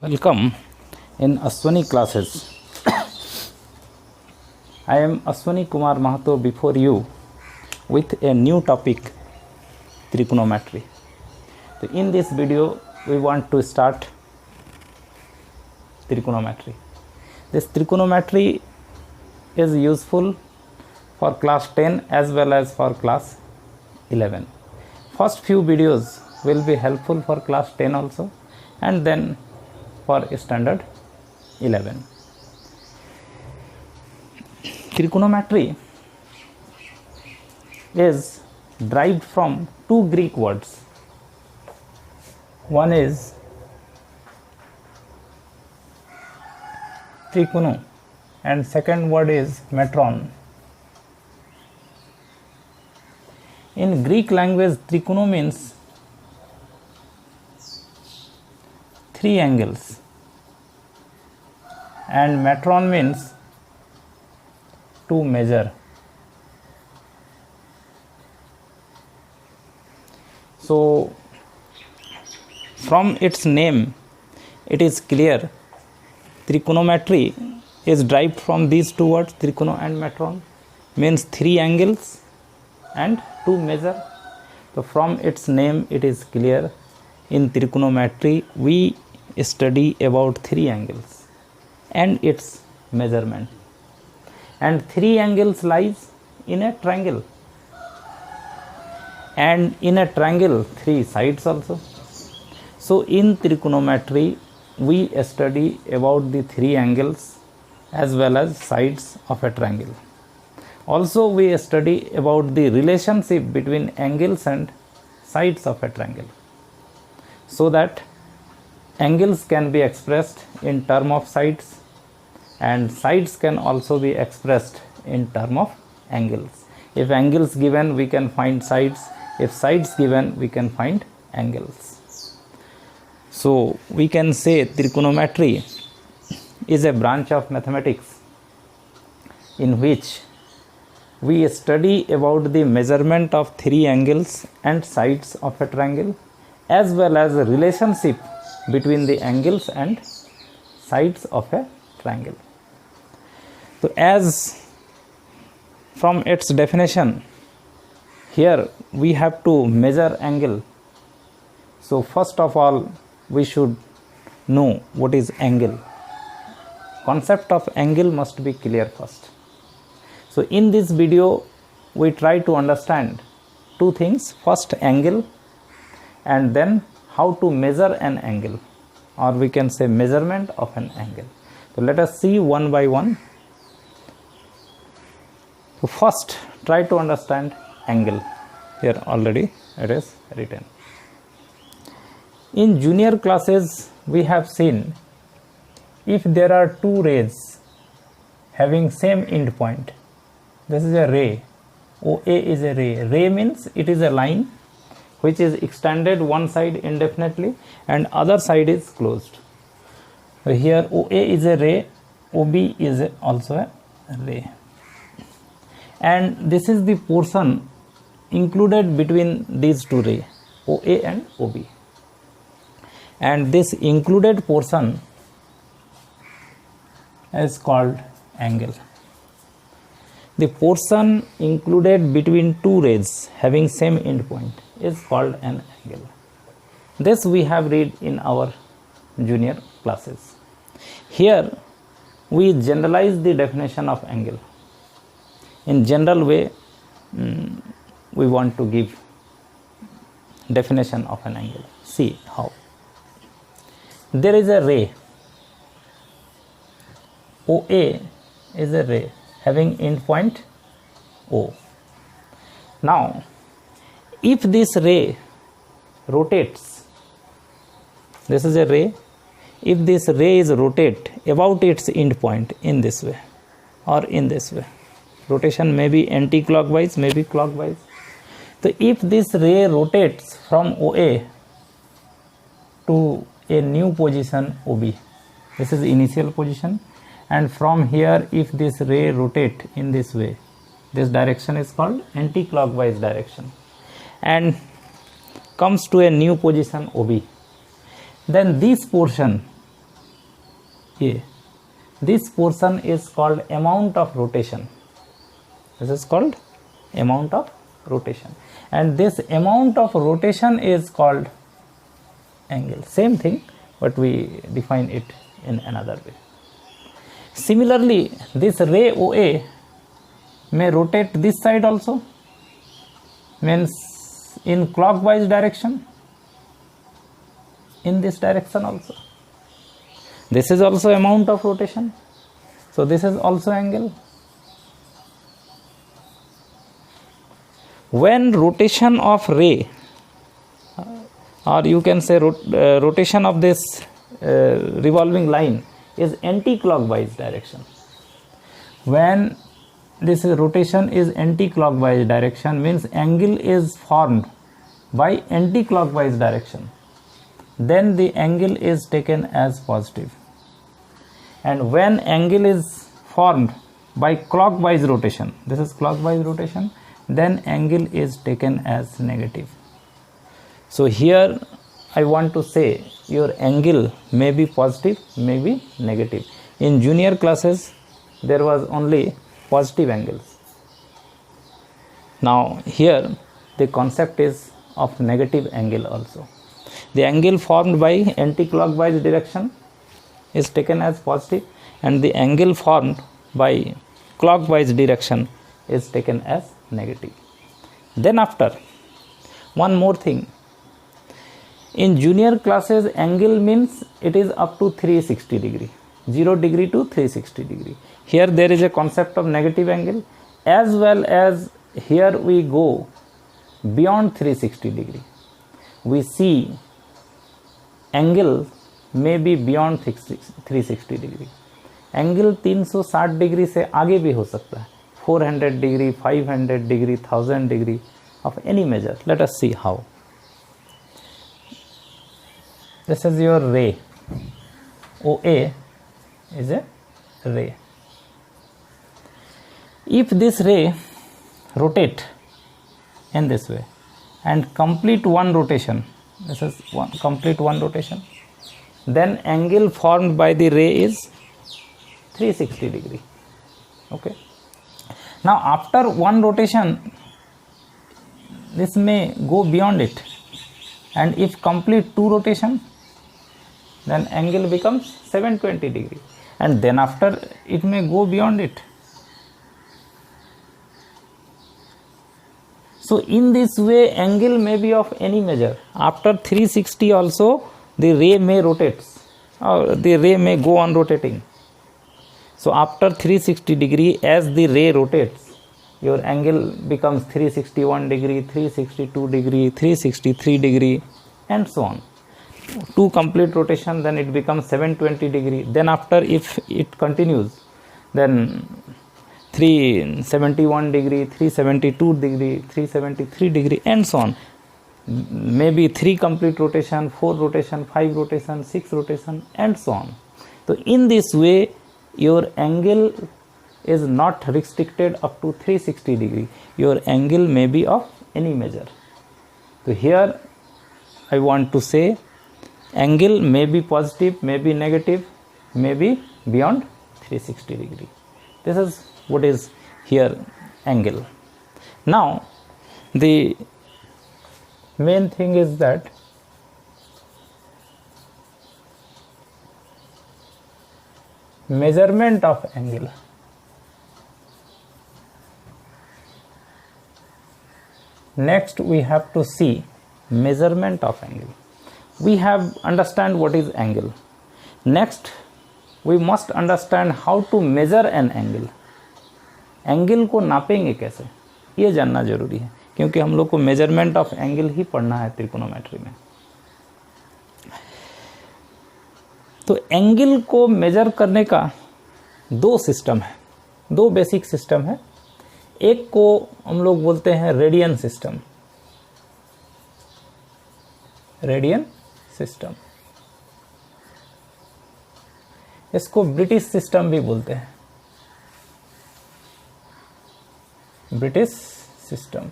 Welcome in Aswani classes. I am Aswani Kumar Mahato before you with a new topic, trigonometry. So in this video we want to start trigonometry. This trigonometry is useful for class 10 as well as for class 11. First few videos will be helpful for class 10 also, and then for standard 11. Trigonometry is derived from two Greek words. One is trigono and second word is metron. In Greek language, trigono means three angles and metron means to measure. So from its name it is clear trigonometry is derived from these two words, trigono and metron, means three angles and to measure. So from its name it is clear in trigonometry we study about three angles and its measurement, and three angles lies in a triangle, and in a triangle three sides also. So in trigonometry we study about the three angles as well as sides of a triangle. Also we study about the relationship between angles and sides of a triangle, so that angles can be expressed in term of sides and sides can also be expressed in term of angles. If angles given we can find sides, if sides given we can find angles. So we can say trigonometry is a branch of mathematics in which we study about the measurement of three angles and sides of a triangle as well as the relationship between the angles and sides of a triangle. So as from its definition, here we have to measure angle. So first of all we should know what is angle. Concept of angle must be clear first. So in this video we try to understand two things: first angle, and then how to measure an angle, or we can say measurement of an angle. So let us see one by one. So first try to understand angle. Here already it is written. In junior classes we have seen if there are two rays having same end point. This is a ray. OA is a ray. Ray means it is a line which is extended one side indefinitely and other side is closed. So here OA is a ray, OB is also a ray, and this is the portion included between these two rays, OA and OB, and this included portion is called angle. The portion included between two rays having same end point is called an angle. This we have read in our junior classes. Here we generalize the definition of angle. In general way we want to give definition of an angle. See how. There is a ray. OA is a ray having end point O. Now if this ray rotates, this is a ray, if this ray is rotate about its end point in this way or in this way, rotation may be anti-clockwise, may be clockwise. So if this ray rotates from OA to a new position OB, this is initial position, and from here if this ray rotate in this way, this direction is called anti-clockwise direction, and comes to a new position OB, then this portion ये this portion is called amount of rotation. This is called amount of rotation, and this amount of rotation is called angle. Same thing, but we define it in another way. Similarly, this ray OA may rotate this side also, means in clockwise direction, in this direction also. This is also amount of rotation, so this is also angle. When rotation of ray, or you can say rotation of this revolving line is anti-clockwise direction. When this rotation is anti-clockwise direction, means angle is formed by anti-clockwise direction, then the angle is taken as positive. And when angle is formed by clockwise rotation, this is clockwise rotation, then angle is taken as negative. So here I want to say your angle may be positive, may be negative. In junior classes there was only positive angles. Now here the concept is of negative angle also. The angle formed by anti-clockwise direction is taken as positive, and the angle formed by clockwise direction is taken as negative. Then after, one more thing, in junior classes angle means it is up to 360 degree, 0 degree to 360 degree. Here there is a concept of negative angle, as well as here we go beyond 360 degree. We see angle may be beyond 360 degree. Angle 360 degree से आगे भी हो सकता है, 400 degree, 500 degree, 1000 degree of any measure. Let us see how. This is your ray. OA is a ray. If this ray rotate in this way and complete one rotation, this is complete one rotation, then angle formed by the ray is 360 degree. Okay. Now after one rotation, this may go beyond it, and if complete two rotation, then angle becomes 720 degree, and then after it may go beyond it. So in this way angle may be of any measure. After 360 also the ray may rotate, or the ray may go on rotating. So after 360 degree, as the ray rotates, your angle becomes 361 degree, 362 degree, 363 degree, and so on. Two complete rotation, then it becomes 720 degree. Then after, if it continues, then 371 degree, 372 degree, 373 degree, and so on. Maybe 3 complete rotation, 4 rotation, 5 rotation, 6 rotation, and so on. So in this way, your angle is not restricted up to 360 degree. Your angle may be of any measure. So here I want to say angle may be positive, may be negative, may be beyond 360 degree. This is what is here angle. Now the main thing is that measurement of angle. Next we have to see measurement of angle. We have understand what is angle. Next we must understand how to measure an angle. Angle को नापेंगे कैसे, ये जानना जरूरी है, क्योंकि हम लोग को मेजरमेंट ऑफ एंगल ही पढ़ना है त्रिकोणोमेट्री में. तो एंगल को मेजर करने का दो सिस्टम है, दो बेसिक सिस्टम है. एक को हम लोग बोलते हैं रेडियन सिस्टम, रेडियन सिस्टम. इसको ब्रिटिश सिस्टम भी बोलते हैं, ब्रिटिश सिस्टम,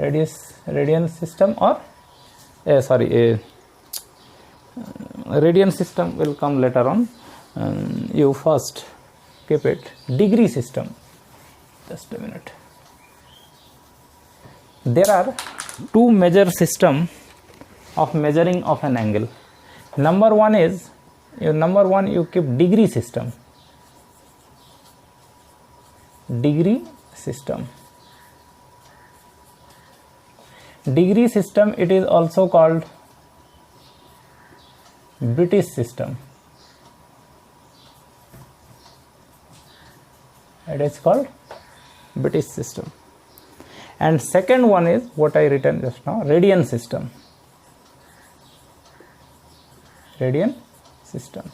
रेडियन सिस्टम, और radian system will come later on. You first keep it. Degree system. Just a minute. There are two major system of measuring of an angle. Number one is you keep degree system. Degree system. Degree system, it is also called British system. It is called British system. And second one is what I written just now, radian system. Radian system.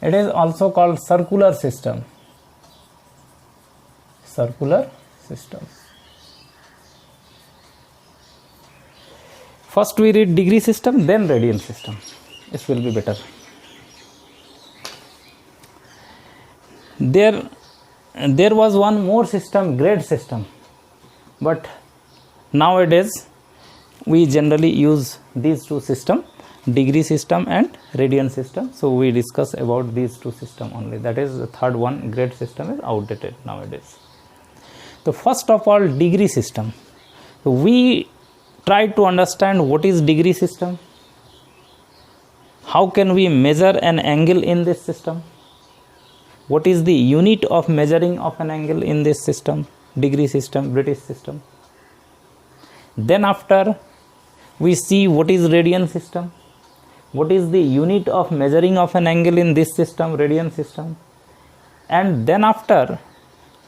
It is also called circular system. Circular system. First we read degree system, then radian system. This will be better. There was one more system, grade system, but nowadays we generally use these two systems, degree system and radian system. So we discuss about these two systems only. That is the third one, grade system, is outdated nowadays. So first of all, degree system. So we try to understand what is degree system. How can we measure an angle in this system? What is the unit of measuring of an angle in this system? Degree system, British system. Then after we see what is radian system. What is the unit of measuring of an angle in this system, radian system. And then after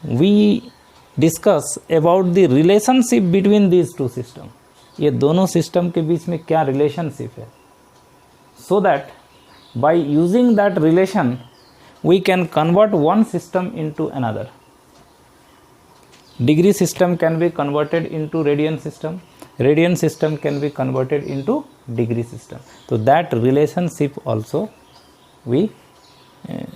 we discuss about the relationship between these two systems. ये दोनों system के बीच में क्या relationship है, so that by using that relation we can convert one system into another. Degree system can be converted into radian system. Radian system can be converted into degree system. So that relationship also we are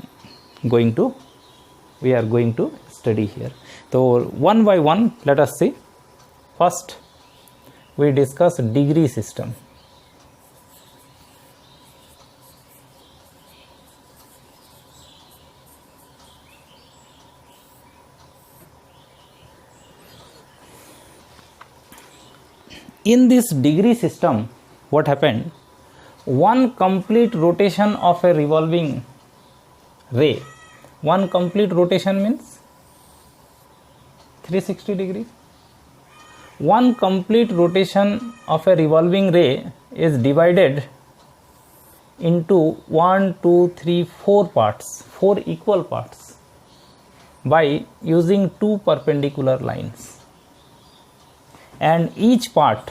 going to study here. So one by one let us see. First we discuss degree system. In this degree system, what happened? One complete rotation of a revolving ray. One complete rotation means 360 degrees. One complete rotation of a revolving ray is divided into 1, 2, 3, 4 parts, 4 equal parts, by using 2 perpendicular lines. And each part,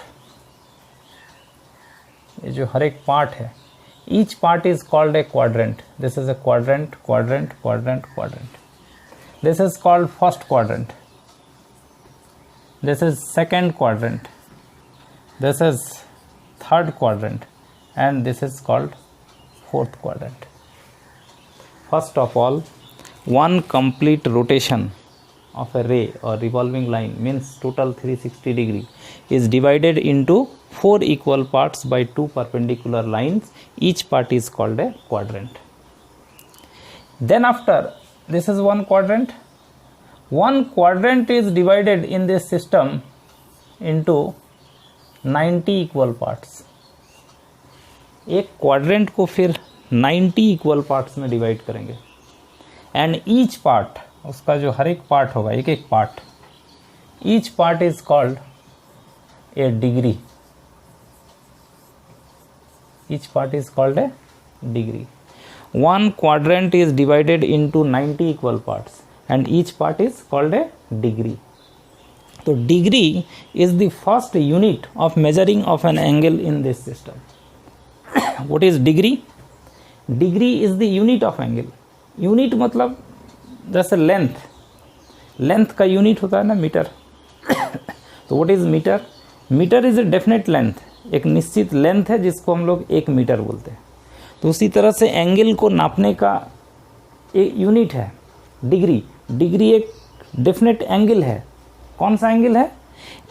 ये जो हर एक part है, each part is called a quadrant. This is a quadrant, quadrant, quadrant, quadrant. This is called first quadrant. This is second quadrant. This is third quadrant, and this is called fourth quadrant. First of all, one complete rotation of a ray or revolving line means total 360 degree is divided into 4 equal parts by 2 perpendicular lines. Each part is called a quadrant. Then after, this is one quadrant. One quadrant is divided in this system into 90 equal parts. एक quadrant को फिर 90 equal parts में divide करेंगे. And each part, उसका जो हर एक part होगा, एक एक part, each part is called a degree. Each part is called a degree. One quadrant is divided into 90 equal parts and each part is called a degree. So degree is the first unit of measuring of an angle in this system. What is degree? Degree is the unit of angle. Unit मतलब जैसे length का unit होता है ना, metre. तो what is metre? Metre is a definite length, एक निश्चित length है जिसको हम लोग 1 मीटर बोलते हैं. तो उसी तरह से एंगल को नापने का एक यूनिट है डिग्री. डिग्री एक डेफिनेट एंगल है. कौन सा एंगल है?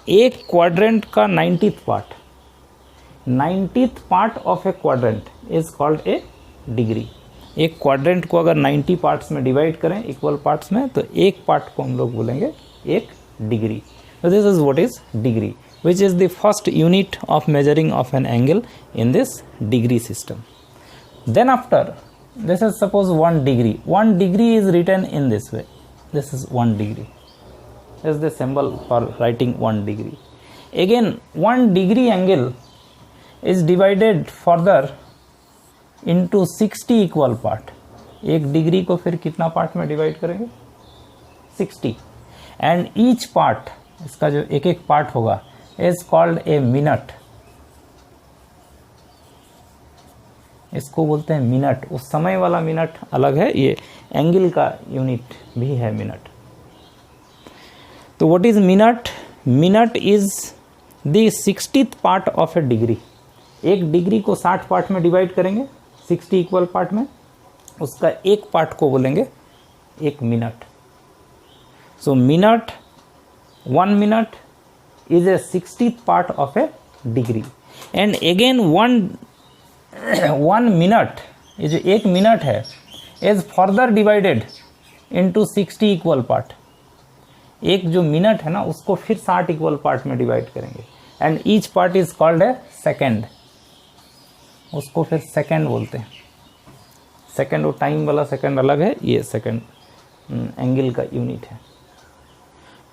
एक क्वाड्रेंट का 90th part. 90th part of a quadrant is called a degree. एक क्वाड्रेंट को अगर 90 पार्ट्स में डिवाइड करें इक्वल पार्ट्स में, तो एक पार्ट को हम लोग बोलेंगे एक degree. So this is what is degree, which is the first unit of measuring of an angle in this degree system. Then after, this is suppose 1 degree. 1 degree is written in this way. This is 1 degree. This is the symbol for writing 1 degree. Again, 1 degree angle is divided further into 60 equal part. एक degree को फिर कितना part में divide करेंगे? 60. And each part, इसका जो एक एक पार्ट होगा, इज कॉल्ड ए मिनट। इसको बोलते हैं मिनट। उस समय वाला मिनट अलग है, ये एंगल का यूनिट भी है मिनट। तो what is minute? Minute is the 60th part of A degree. एक डिग्री को 60 पार्ट में डिवाइड करेंगे 60 इक्वल पार्ट में, उसका एक पार्ट को बोलेंगे एक minute. So minute, 1 minute is a 60th part of a degree. And again 1 minute, ये जो 1 मिनट है, is further divided into 60 equal part. एक जो मिनट है ना, उसको फिर 60 इक्वल पार्ट में डिवाइड करेंगे। And each part is called A second. उसको फिर सेकेंड बोलते हैं। सेकेंड, वो टाइम वाला सेकेंड अलग है, ये सेकेंड एंगल का यूनिट है।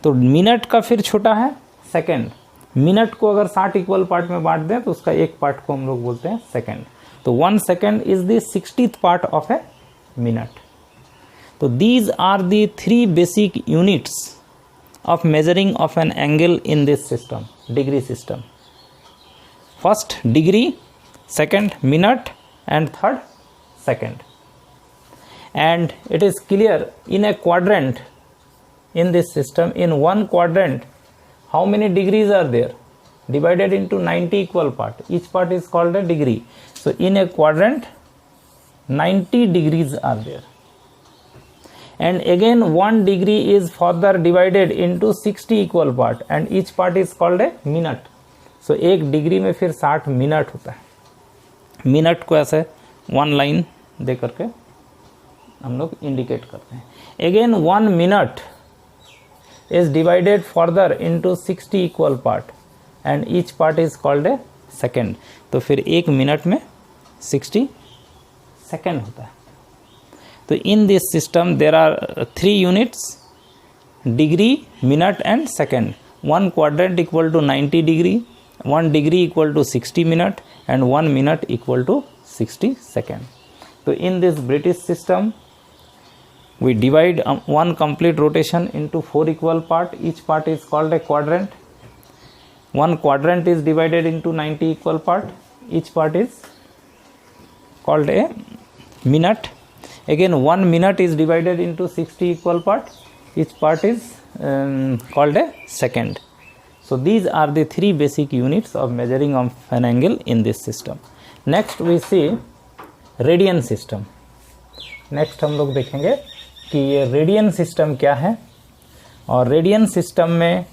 तो मिनट का फिर छोटा है सेकेंड। मिनट को अगर 60 इक्वल पार्ट में बांट दें तो उसका एक पार्ट को हम लोग बोलते हैं सेकेंड। तो 1 second is the 60th part of a minute. तो these are the 3 basic units of measuring of an angle in this system, degree system. First degree, second minute, and third second. And it is clear in a quadrant, in this system, in one quadrant, how many degrees are there? Divided into 90 equal part. Each part is called a degree. So in a quadrant, 90 degrees are there. And again 1 degree is further divided into 60 equal part, and each part is called a minute. So एक degree में फिर 60 minute होता है। Minute को ऐसे 1 line दे करके हम लोग इंडिकेट करते हैं। Again 1 minute is divided further into 60 equal part, and each part is called a second. तो फिर एक मिनट में 60 सेकेंड होता है। तो in this system there are 3 units, degree, minute and second. 1 quadrant equal to 90 degree, 1 degree equal to 60 minute, and 1 minute equal to 60 second. So in this British system, we divide 1 complete rotation into 4 equal part. Each part is called a quadrant. 1 quadrant is divided into 90 equal part. Each part is called a minute. Again 1 minute is divided into 60 equal part. Each part is called a second. So these are the 3 basic units of measuring of an angle in this system. Next we see radian system. Next हम लोग देखेंगे कि ये radian system क्या है, और radian system में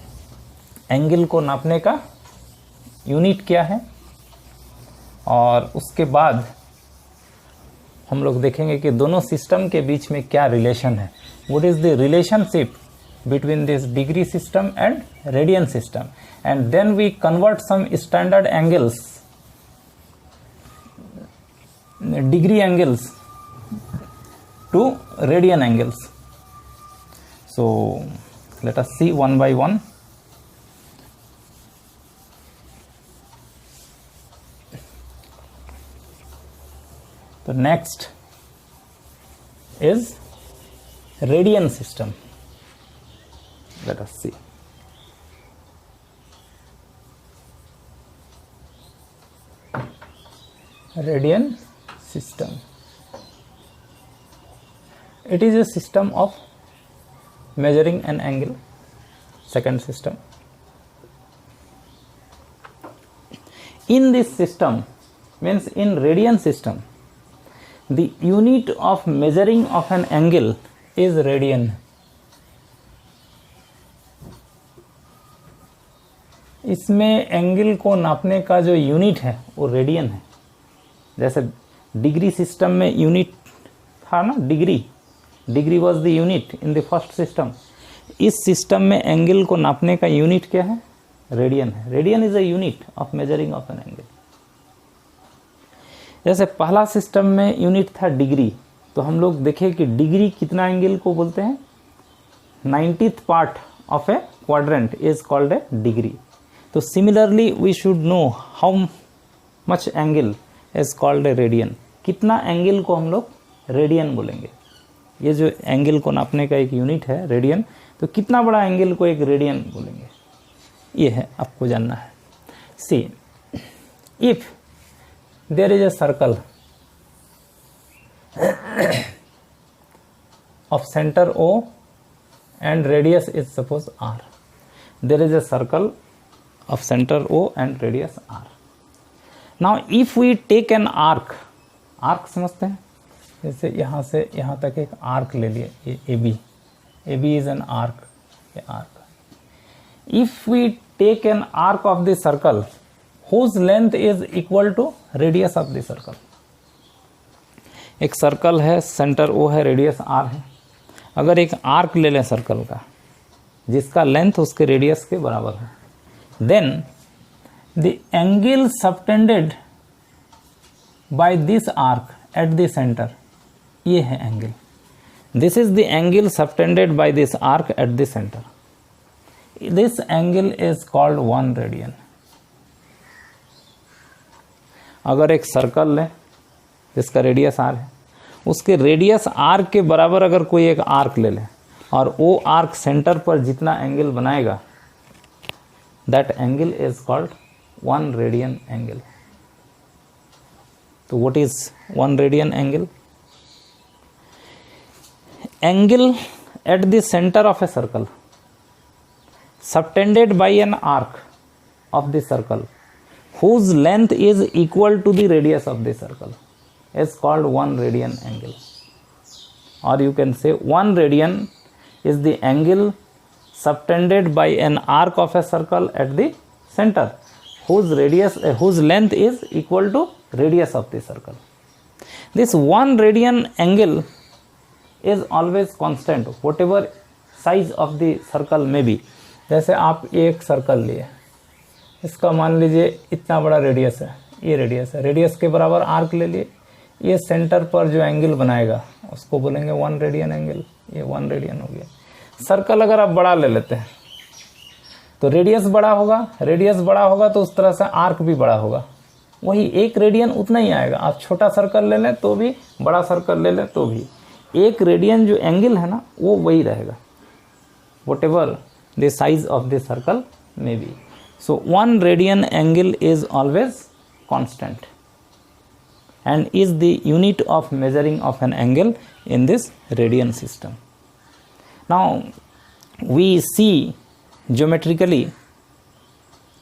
angle को नापने का यूनिट क्या है, और उसके बाद हम लोग देखेंगे कि दोनों सिस्टम के बीच में क्या रिलेशन है। What is the relationship between this degree system and radian system, and then we convert some standard angles, degree angles to radian angles. So let us see one by one. The next is radian system. Let us see. Radian system. It is a system of measuring an angle. Second system. In this system, means in radian system, the unit of measuring of an angle is radian. इसमें angle को नापने का जो unit है वो radian है। जैसे degree system में यूनिट था ना, degree was the unit in the first system. इस सिस्टम में एंगल को नापने का यूनिट क्या है? रेडियन है। Radian is a unit of measuring of an angle. जैसे पहला सिस्टम में यूनिट था डिग्री, तो हम लोग देखें कि डिग्री कितना एंगल को बोलते हैं? 90th part of a quadrant is called a degree. तो similarly we should know how much angle is called a radian. कितना एंगल को हम लोग रेडियन बोलेंगे। ये जो एंगल को नापने का एक यूनिट है रेडियन, तो कितना बड़ा एंगल को एक रेडियन बोलेंगे, ये है आपको जानना है। See, if there is a circle of center O and radius is suppose R. There is a circle of center O and radius R. Now if we take an arc समझते हैं, जैसे यहाँ से यहाँ तक एक आर्क ले लिए, ये AB is an arc, ये arc. If we take an arc of the circle whose length is equal to radius of the circle. एक सर्कल है, सेंटर O है, रेडियस R है। अगर एक आर्क ले लें सर्कल का जिसका लेंथ उसके रेडियस के बराबर है, then the angle subtended by this arc at the centre, ये है angle. This is the angle subtended by this arc at the centre. This angle is called 1 radian. अगर एक सर्कल लें जिसका रेडियस R है, उसके रेडियस R के बराबर अगर कोई एक आर्क ले ले और वो आर्क सेंटर पर जितना एंगल बनाएगा, that angle is called 1 radian angle. तो what is 1 radian angle? Angle at the centre of a circle subtended by an arc of the circle whose length is equal to the radius of the circle is called 1 radian angle. Or you can say 1 radian is the angle subtended by an arc of a circle at the center whose length is equal to radius of the circle. This 1 radian angle is always constant whatever size of the circle may be. जैसे आप एक circle लिए, इसका मान लीजिए इतना बड़ा radius है, ये रेडियस है, रेडियस के बराबर आर्क ले लिए, ये सेंटर पर जो एंगल बनाएगा उसको बोलेंगे 1 रेडियन एंगल। ये 1 रेडियन हो गया। सर्कल अगर आप बड़ा ले लेते हैं तो रेडियस बड़ा होगा तो उस तरह से आर्क भी बड़ा होगा, वही 1 रेडियन उतना ही आएगा। आप छोटा सर्कल ले लें तो भी, बड़ा सर्कल ले लें तो भी 1 रेडियन जो एंगल है ना वो वही रहेगा, what ever the size of the circle may be. So 1 radian angle is always constant and is the unit of measuring of an angle in this radian system. Now we see geometrically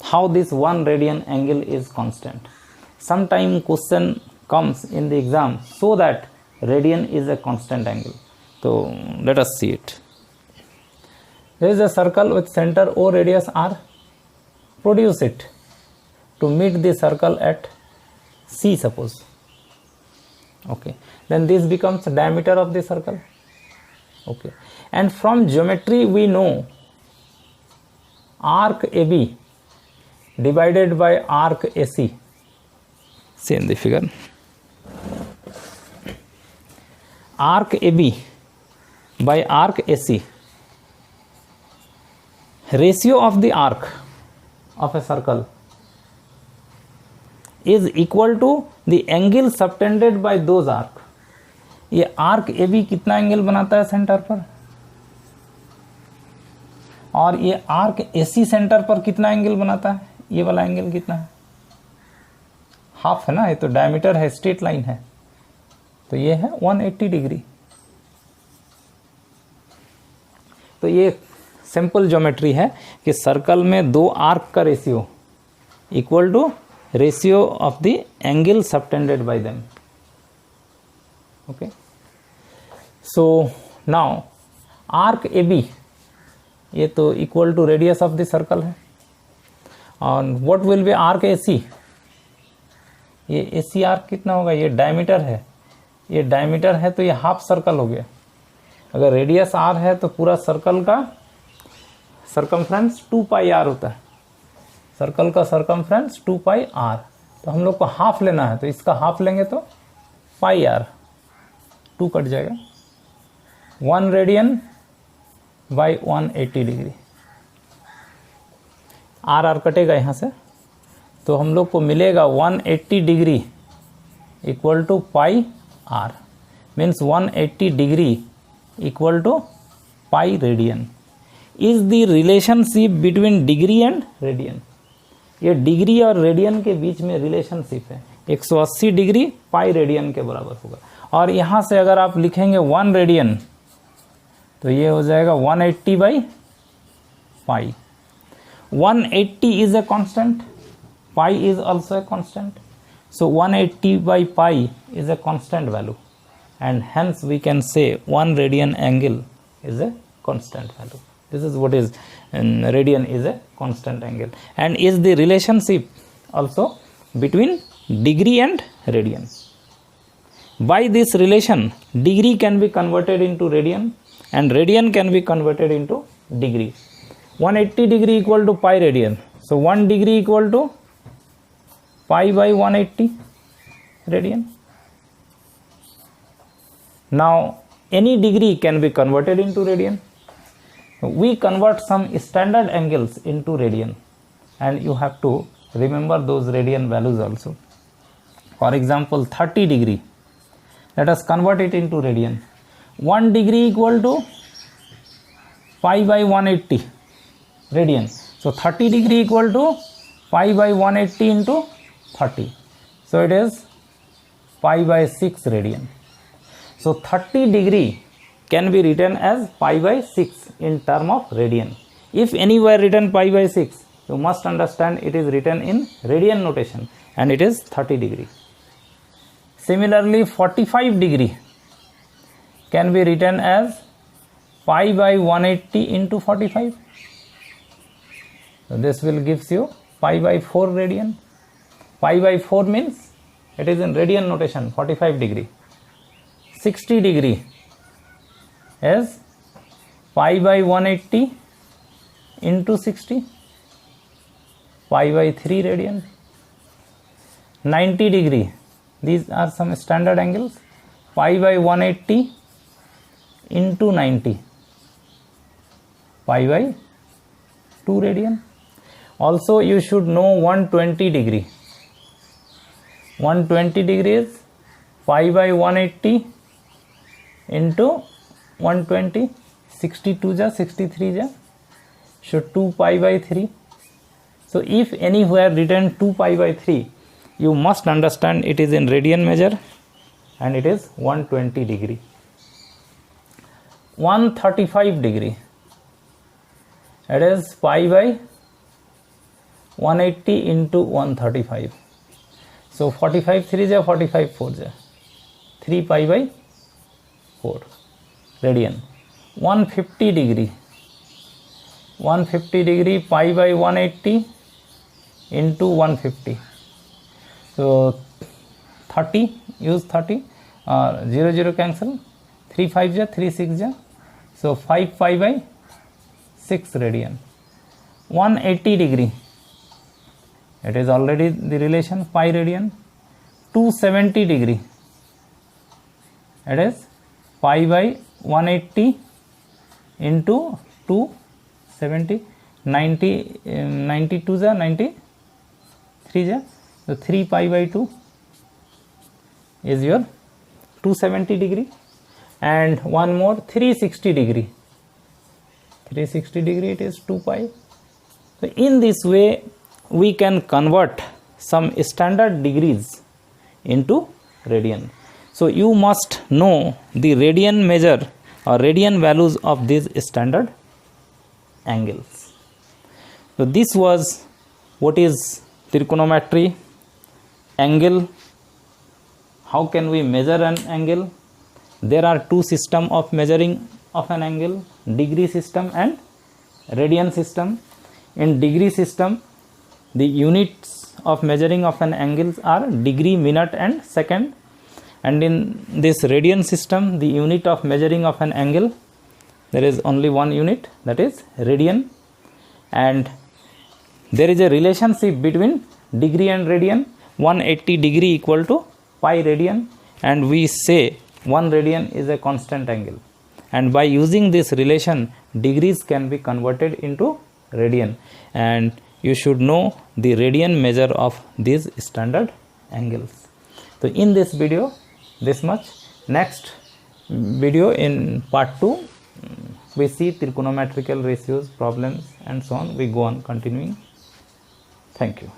how this 1 radian angle is constant. Sometime question comes in the exam so that radian is a constant angle. So let us see it. There is a circle with center O, radius R. Produce it to meet the circle at C suppose. Okay, then this becomes diameter of the circle. Okay, and from geometry we know arc AB divided by arc AC. See in the figure, arc AB by arc AC, ratio of the arc of a circle is equal to the angle subtended by those arc. ये arc A B कितना angle बनाता है centre पर, और ये arc A C centre पर कितना angle बनाता है? ये वाला एंगल कितना है? हाफ है ना, ये तो डायमीटर है, स्ट्रेट लाइन है, तो ये है 180 डिग्री। तो ये सिंपल ज्योमेट्री है कि सर्कल में 2 आर्क का ratio equal to ratio of the angle subtended by them. Okay, so now arc A B ये तो equal to radius of the circle है, और what will be arc AC, ये AC arc कितना होगा, ये डायमीटर है, ये डायमीटर है तो ये हाफ सर्कल हो गया। अगर रेडियस r है तो पूरा सर्कल का सर्कमफ्रेंस 2 पाई r होता है, सर्कल का सर्कमफ्रेंस 2 पाई r, तो हम लोग को हाफ लेना है तो इसका हाफ लेंगे तो पाई r, 2 कट जाएगा, 1 रेडियन बाई 180 डिग्री, r कटेगा यहाँ से, तो हम लोग को मिलेगा 180 degree equal to pi r, means 180 degree equal to pi radian is the relationship between degree and radian. ये डिग्री और रेडियन के बीच में रिलेशनशिप है, 180 डिग्री पाई रेडियन के बराबर होगा। और यहाँ से अगर आप लिखेंगे 1 रेडियन तो ये हो जाएगा 180 by pi, 180 is a constant, pi is also a constant, so 180 by pi is a constant value and hence we can say 1 radian angle is a constant value. This is what is radian is a constant angle and is the relationship also between degree and radian. By this relation degree can be converted into radian and radian can be converted into degree. 180 degree equal to pi radian, so 1 degree equal to pi by 180 radian. Now any degree can be converted into radian. We convert some standard angles into radian and you have to remember those radian values also. For example 30 degree, let us convert it into radian. 1 degree equal to pi by 180 radian, so 30 degree equal to pi by 180 into 30, so it is pi by 6 radian. So 30 degree can be written as pi by 6 in term of radian. If anywhere written pi by 6, you must understand it is written in radian notation and it is 30 degree. Similarly 45 degree can be written as pi by 180 into 45, so this will gives you pi by 4 radian. Pi by 4 means it is in radian notation, 45 degree. 60 degree is pi by 180 into 60, pi by 3 radian. 90 degree, these are some standard angles, pi by 180 into 90, pi by 2 radian. Also you should know 120 degree. 120 degrees pi by 180 into 120, 62 ja 63 ja, so 2 pi by 3. So if anywhere written 2 pi by 3, you must understand it is in radian measure and it is 120 degree. 135 degree, it is pi by 180 into 135. So 45 3 ja 45 4 ja, 3 pi by 4 radian. 150 degree, 150 degree pi by 180 into 150. So 30, use 30, 0 0 cancel, 3 5 ja 3 6 ja, so 5 pi by 6 radian. 180 degree, it is already the relation pi radian. 270 degree, it is pi by 180 into 270, 90, 92 ja 93 ja, so 3 pi by 2 is your 270 degree. And one more 360 degree, 360 degree it is 2 pi. So in this way we can convert some standard degrees into radian. So you must know the radian measure or radian values of these standard angles. So this was what is trigonometry, angle, how can we measure an angle. There are two systems of measuring of an angle, degree system and radian system. In degree system The units of measuring of an angles are degree, minute and second. And in this radian system, the unit of measuring of an angle, there is only one unit, that is radian. And there is a relationship between degree and radian. 180 degree equal to pi radian, and we say 1 radian is a constant angle. And by using this relation, degrees can be converted into radian, and you should know the radian measure of these standard angles. So in this video, this much. Next video, in part 2, we see trigonometrical ratios, problems and so on. We go on continuing. Thank you.